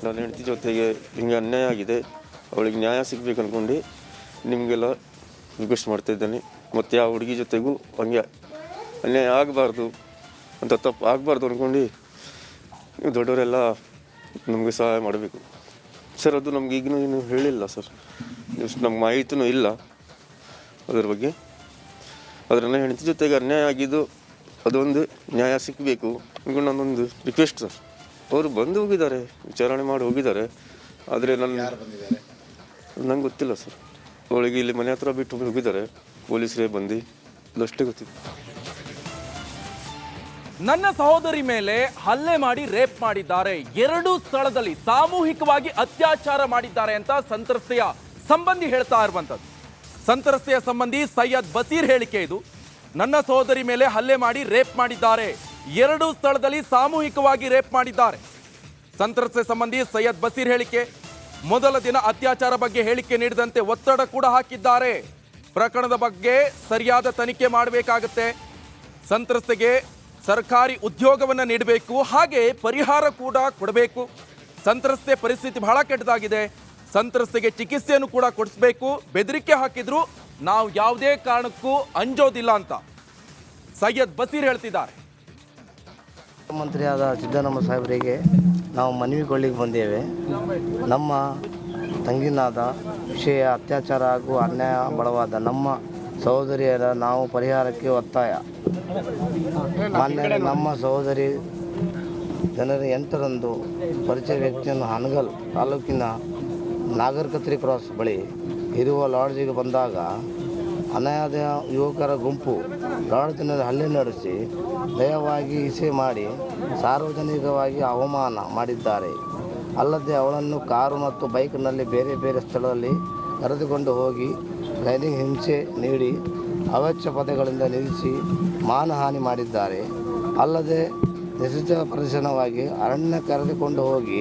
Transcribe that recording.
ನನ್ನ ಹೆಂಡತಿ ಜೊತೆಗೆ ಹಿಂಗೆ ಅನ್ಯಾಯ ಆಗಿದೆ, ಅವಳಿಗೆ ನ್ಯಾಯ ಸಿಗಬೇಕು ಅಂದ್ಕೊಂಡು ನಿಮಗೆಲ್ಲ ರಿಕ್ವೆಸ್ಟ್ ಮಾಡ್ತಾಯಿದ್ದೇನೆ. ಮತ್ತು ಆ ಹುಡುಗಿ ಜೊತೆಗೂ ಹಂಗೆ ಅನ್ಯಾಯ ಆಗಬಾರ್ದು ಅಂತ, ತಪ್ಪು ಆಗಬಾರ್ದು ಅಂದ್ಕೊಂಡು ನೀವು ದೊಡ್ಡವರೆಲ್ಲ ನಮಗೆ ಸಹಾಯ ಮಾಡಬೇಕು ಸರ್. ಅದು ನಮ್ಗೆ ಈಗಿನೂ ಏನು ಹೇಳಿಲ್ಲ ಸರ್, ಎಷ್ಟು ನಮ್ಗೆ ಮಾಹಿತಿನೂ ಇಲ್ಲ ಅದರ ಬಗ್ಗೆ. ಆದರೆ ನನ್ನ ಹೆಂಡತಿ ಜೊತೆಗೆ ಅನ್ಯಾಯ ಆಗಿದ್ದು ಅದೊಂದು ನ್ಯಾಯ ಸಿಗಬೇಕು ಅಂದ್ಕೊಂಡು ನನ್ನೊಂದು ರಿಕ್ವೆಸ್ಟ್ ಸರ್. ಅವರು ಬಂದು ಹೋಗಿದ್ದಾರೆ, ವಿಚಾರಣೆ ಮಾಡಿ ಹೋಗಿದ್ದಾರೆ. ಆದರೆ ನಂಗೆ ಗೊತ್ತಿಲ್ಲ ಸರ್. ಅವಳಿಗೆ ಇಲ್ಲಿ ಮನೆ ಹತ್ರ ಬಿಟ್ಟು ಹೋಗಿದ್ದಾರೆ, ಪೊಲೀಸರೇ ಬಂದು, ಅದಷ್ಟೇ ಗೊತ್ತಿದೆ. ನನ್ನ ಸಹೋದರಿ ಮೇಲೆ ಹಲ್ಲೆ ಮಾಡಿ ರೇಪ್ ಮಾಡಿದ್ದಾರೆ, 2 ಸ್ಥಳದಲ್ಲಿ ಸಾಮೂಹಿಕವಾಗಿ ಅತ್ಯಾಚಾರ ಮಾಡಿದ್ದಾರೆ ಅಂತ ಸಂತ್ರಸ್ತೆಯ ಸಂಬಂಧಿ ಹೇಳ್ತಾ ಇರುವಂಥದ್ದು. ಸಂತ್ರಸ್ತೆಯ ಸಂಬಂಧಿ ಸೈಯದ್ ಬಸೀರ್ ಹೇಳಿಕೆ ಇದು. ನನ್ನ ಸಹೋದರಿ ಮೇಲೆ ಹಲ್ಲೆ ಮಾಡಿ ರೇಪ್ ಮಾಡಿದ್ದಾರೆ, 2 ಸ್ಥಳದಲ್ಲಿ ಸಾಮೂಹಿಕವಾಗಿ ರೇಪ್ ಮಾಡಿದ್ದಾರೆ. ಸಂತ್ರಸ್ತೆ ಸಂಬಂಧಿ ಸೈಯದ್ ಬಸೀರ್ ಹೇಳಿಕೆ. ಮೊದಲ ದಿನ ಅತ್ಯಾಚಾರ ಬಗ್ಗೆ ಹೇಳಿಕೆ ನೀಡಿದಂತೆ ಒತ್ತಡ ಕೂಡ ಹಾಕಿದ್ದಾರೆ. ಪ್ರಕರಣದ ಬಗ್ಗೆ ಸರಿಯಾದ ತನಿಖೆ ಮಾಡಬೇಕಾಗುತ್ತೆ, ಸಂತ್ರಸ್ತೆಗೆ ಸರ್ಕಾರಿ ಉದ್ಯೋಗವನ್ನು ನೀಡಬೇಕು, ಹಾಗೆ ಪರಿಹಾರ ಕೂಡ ಕೊಡಬೇಕು. ಸಂತ್ರಸ್ತೆ ಪರಿಸ್ಥಿತಿ ಬಹಳ ಕೆಟ್ಟದಾಗಿದೆ, ಸಂತ್ರಸ್ತೆಗೆ ಚಿಕಿತ್ಸೆಯನ್ನು ಕೂಡ ಕೊಡಿಸಬೇಕು. ಬೆದರಿಕೆ ಹಾಕಿದ್ರು ನಾವು ಯಾವುದೇ ಕಾರಣಕ್ಕೂ ಅಂಜೋದಿಲ್ಲ ಅಂತ ಸೈಯದ್ ಬಸೀರ್ ಹೇಳ್ತಿದ್ದಾರೆ. ಮುಖ್ಯಮಂತ್ರಿಯಾದ ಸಿದ್ದರಾಮಯ್ಯ ಸಾಹೇಬರಿಗೆ ನಾವು ಮನವಿಗೊಳ್ಳಿಗೆ ಬಂದೇವೆ. ನಮ್ಮ ತಂಗಿನಾದ ವಿಷಯ ಅತ್ಯಾಚಾರ ಹಾಗೂ ಅನ್ಯಾಯ ಬಳವಾದ ನಮ್ಮ ಸಹೋದರಿಯರ ನಾವು ಪರಿಹಾರಕ್ಕೆ ಒತ್ತಾಯ. ಮಾನ್ಯ ನಮ್ಮ ಸಹೋದರಿ ಜನವರಿ 8ರಂದು ಪರಿಚಯ ವ್ಯಕ್ತಿಯನ್ನು ಹಾನಗಲ್ ತಾಲೂಕಿನ ನಾಗರಕತ್ರಿ ಕ್ರಾಸ್ ಬಳಿ ಇರುವ ಲಾಡ್ಜಿಗೆ ಬಂದಾಗ ಅನಾಥ ಯುವಕರ ಗುಂಪು ಲಾಡ್ಜಿನಲ್ಲಿ ಹಲ್ಲೆ ನಡೆಸಿ ದಯವಾಗಿ ಇಸೆ ಮಾಡಿ ಸಾರ್ವಜನಿಕವಾಗಿ ಅವಮಾನ ಮಾಡಿದ್ದಾರೆ. ಅಲ್ಲದೆ ಅವಳನ್ನು ಕಾರು ಮತ್ತು ಬೈಕ್ನಲ್ಲಿ ಬೇರೆ ಬೇರೆ ಸ್ಥಳದಲ್ಲಿ ಕರೆದುಕೊಂಡು ಹೋಗಿ ಲೈಂಗಿಕ ಹಿಂಸೆ ನೀಡಿ ಅವಾಚ್ಯ ಪದಗಳಿಂದ ನಿಲ್ಲಿಸಿ ಮಾನಹಾನಿ ಮಾಡಿದ್ದಾರೆ. ಅಲ್ಲದೆ ನಿಶ್ಚಿತ ಪ್ರದರ್ಶನವಾಗಿ ಅರಣ್ಯ ಕರೆದುಕೊಂಡು ಹೋಗಿ